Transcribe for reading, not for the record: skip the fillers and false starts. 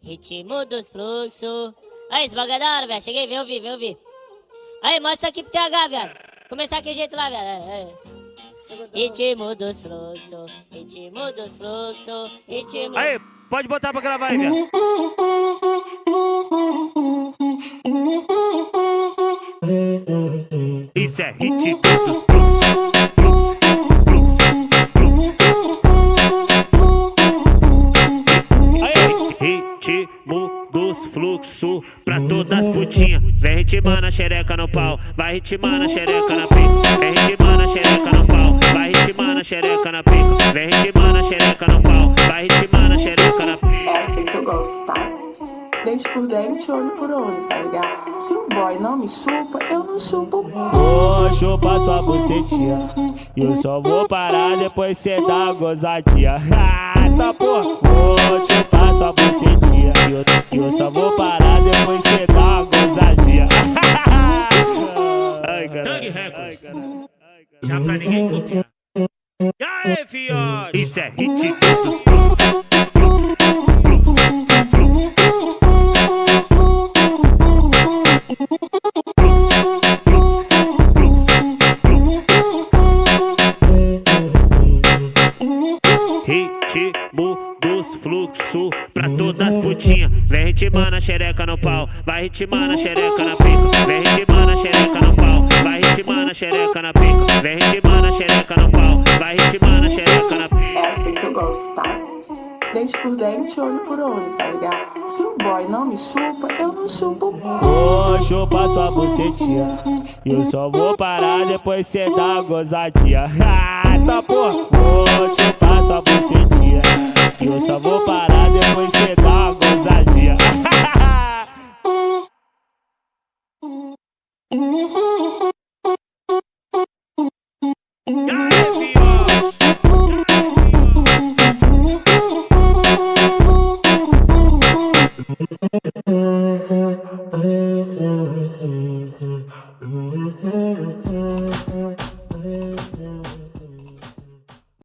ritmo dos fluxos. Aí, esse bagulho é da hora, velho. Cheguei, vem ouvir, vem ouvir. Aí, mostra isso aqui pro TH, velho. Começar aquele jeito lá, velho. Ritmo dos fluxos, ritmo dos fluxos, ritmo... Aí, pode botar pra gravar aí, velho. Isso é ritmo dos ritmo dos fluxos pra todas as putinhas. Vem ritmar na xereca no pau, vai ritmar na xereca na pica. Vem ritmar na xereca no pau, vai ritmar na xereca na pica. Vem ritmar na xereca no pau, vai ritmar na xereca na pica. É assim que eu gosto, tá? Dente por dente, olho por olho, tá ligado? Se o boy não me chupa, eu não chupo. Vou chupar sua bucetinha e eu só vou parar depois cê dá a gozadinha. Tá porra. Vou chupar sua bucetinha e eu só vou parar depois cê dá a gozadinha. Ai, caralho. Já pra ninguém copiar. E aí, fiote? Isso é ritmo dos fluxos. Ritmo dos fluxos pra todas as putinhas. Vem ritmar na xereca no pau, vai ritmar na xereca na pica. Vem ritmar na xereca no pau, vai ritmar na xereca na pica. Vem ritmar na xereca no pau, vai ritmar na xereca na pica. É assim que eu gosto, tá? Dente por dente, olho por olho, tá ligado? Se o boy não me chupa, eu não chupo. Vou chupar sua bucetinha e eu só vou parar depois cê dá a gozadinha. Tá porra. Vou chupar sua bucetinha e eu só vou parar depois cê dá a gozadinha. E aí,